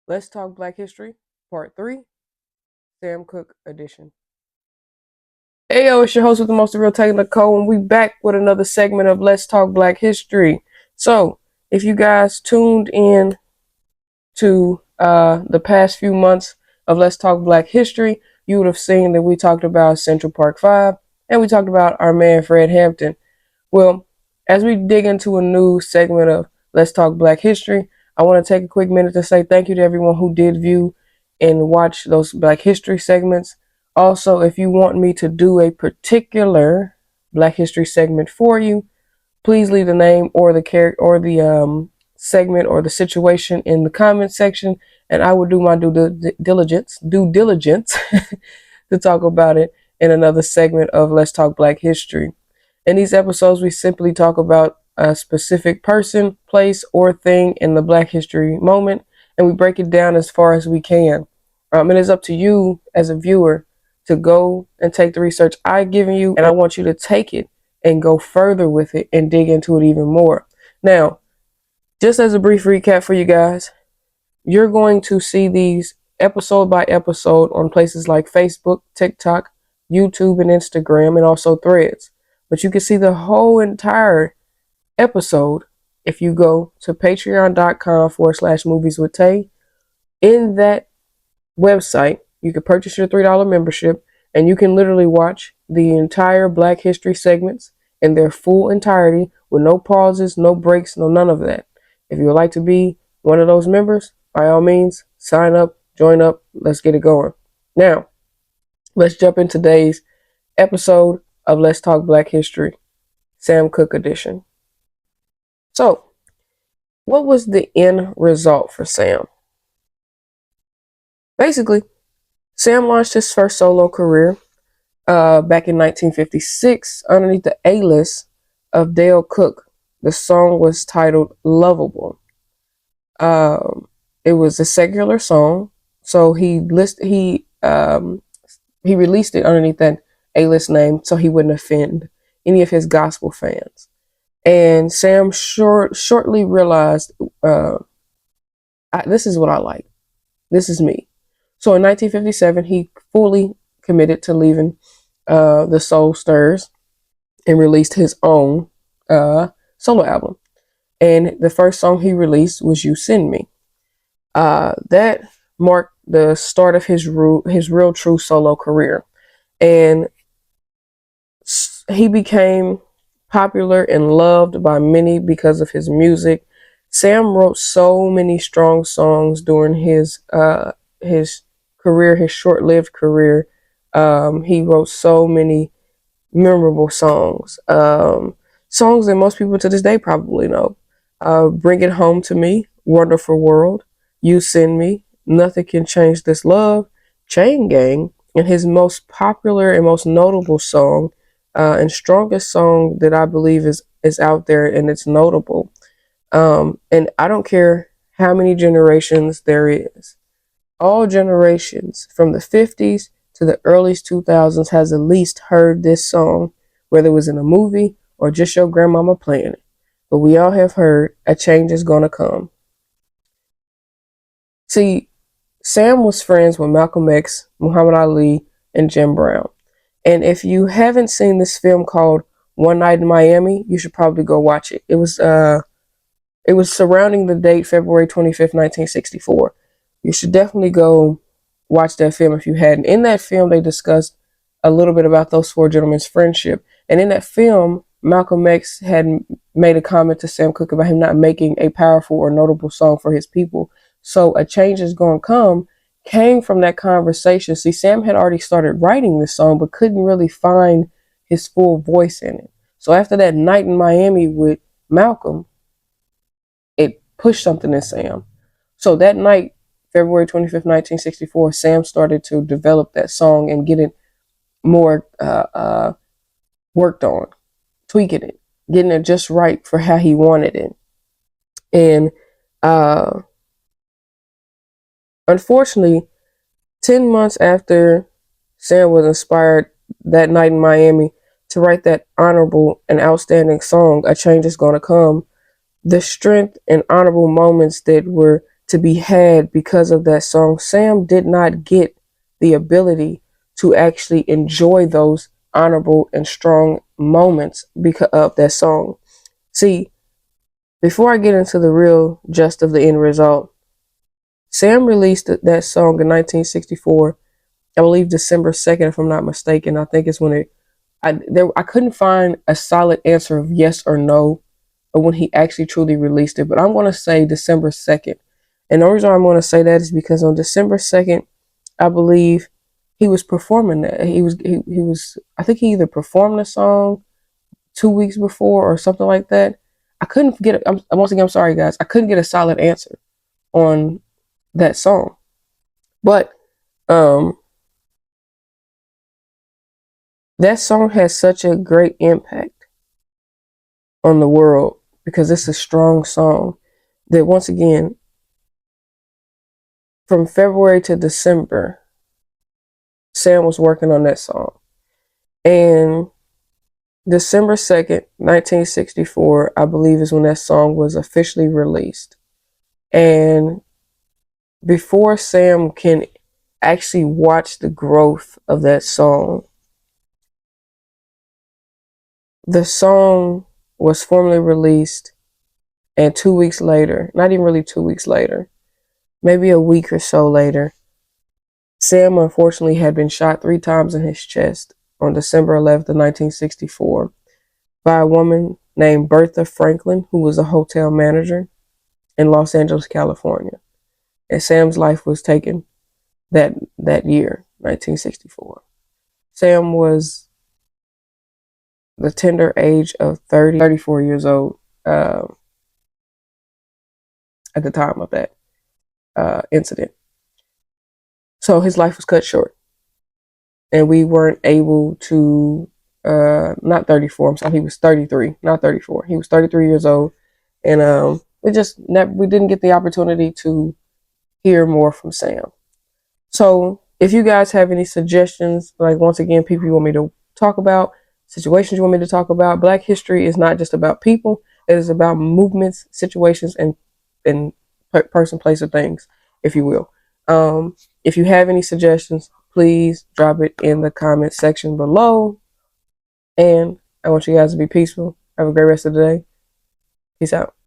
Let's Talk Black History, Part 3, Sam Cooke edition. Hey yo, it's your host with the most, TheRealTaylorNicole, and we back with another segment of Let's Talk Black History. So, if you guys tuned in to the past few months of Let's Talk Black History, you would have seen that we talked about Central Park 5, and we talked about our man Fred Hampton. Well, as we dig into a new segment of Let's Talk Black History, I want to take a quick minute to say thank you to everyone who did view and watch those Black History segments. Also, if you want me to do a particular Black History segment for you, please leave the name or the character or the segment or the situation in the comment section, and I will do my due diligence to talk about it in another segment of Let's Talk Black History. In these episodes, we simply talk about a specific person, place, or thing in the Black history moment, and we break it down as far as we can. It is up to you as a viewer to go and take the research I've given you, and I want you to take it and go further with it and dig into it even more. Now, just as a brief recap for you guys, you're going to see these episode by episode on places like Facebook, TikTok, YouTube, and Instagram, and also Threads. But you can see the whole entire episode if you go to patreon.com/movieswithtay. In that website, you can purchase your $3 membership, and you can literally watch the entire Black History segments in their full entirety with no pauses, no breaks, no none of that. If you would like to be one of those members, by all means, sign up, join up, let's get it going. Now, let's jump into today's episode of Let's Talk Black History, Sam Cooke edition. So, what was the end result for Sam? Basically, Sam launched his first solo career back in 1956 underneath the A-list of Dale Cooke. The song was titled Lovable. It was a secular song, so he released it underneath that A-list name so he wouldn't offend any of his gospel fans. And Sam shortly realized, this is what I like. This is me. So in 1957, he fully committed to leaving the Soul Stirrers and released his own solo album. And the first song he released was You Send Me. That marked the start of his real true solo career. And he became popular and loved by many because of his music. Sam wrote so many strong songs during his career, his short-lived career. He wrote so many memorable songs, songs that most people to this day probably know. Bring It Home to Me, Wonderful World, You Send Me, Nothing Can Change This Love, Chain Gang, and his most popular and most notable song and strongest song that I believe is out there, and it's notable. And I don't care how many generations there is. All generations from the 50s to the early 2000s has at least heard this song, whether it was in a movie or just your grandmama playing it. But we all have heard A Change Is Gonna Come. See, Sam was friends with Malcolm X, Muhammad Ali, and Jim Brown. And if you haven't seen this film called One Night in Miami, you should probably go watch it. It was surrounding the date February 25th, 1964. You should definitely go watch that film if you hadn't. In that film, they discussed a little bit about those four gentlemen's friendship. And in that film, Malcolm X had made a comment to Sam Cooke about him not making a powerful or notable song for his people. So A Change Is Gonna Come came from that conversation. See, Sam had already started writing this song, but couldn't really find his full voice in it. So after that night in Miami with Malcolm, it pushed something in Sam. So that night, February 25th, 1964, Sam started to develop that song and get it more worked on, tweaking it, getting it just right for how he wanted it. And unfortunately, 10 months after Sam was inspired that night in Miami to write that honorable and outstanding song, A Change Is Gonna Come, the strength and honorable moments that were to be had because of that song. Sam did not get the ability to actually enjoy those honorable and strong moments because of that song. See, before I get into the real gist of the end result, Sam released that song in 1964, I believe December 2nd, if I'm not mistaken. I think it's when I couldn't find a solid answer of yes or no, or when he actually truly released it, but I'm going to say December 2nd. And the reason I'm going to say that is because on December 2nd, I believe he was performing that. He was, I think he either performed the song 2 weeks before or something like that. I couldn't get, once again, I'm sorry guys, I couldn't get a solid answer on that song. But that song has such a great impact on the world because it's a strong song that, once again, from February to December, Sam was working on that song. And December 2nd, 1964, I believe, is when that song was officially released. And before Sam can actually watch the growth of that song, the song was formally released, and 2 weeks later, not even really 2 weeks later, maybe a week or so later, Sam unfortunately had been shot 3 times in his chest on December 11th of 1964 by a woman named Bertha Franklin, who was a hotel manager in Los Angeles, California. And Sam's life was taken that year, 1964. Sam was the tender age of 34 years old at the time of that incident. So his life was cut short. And we weren't able to, not 34, I'm sorry, he was 33, not 34. He was 33 years old. And we didn't get the opportunity to hear more from Sam. So if you guys have any suggestions, like once again, people you want me to talk about, situations you want me to talk about, Black history is not just about people. It is about movements, situations, and person, place, or things, if you will. If you have any suggestions, please drop it in the comment section below. And I want you guys to be peaceful. Have a great rest of the day. Peace out.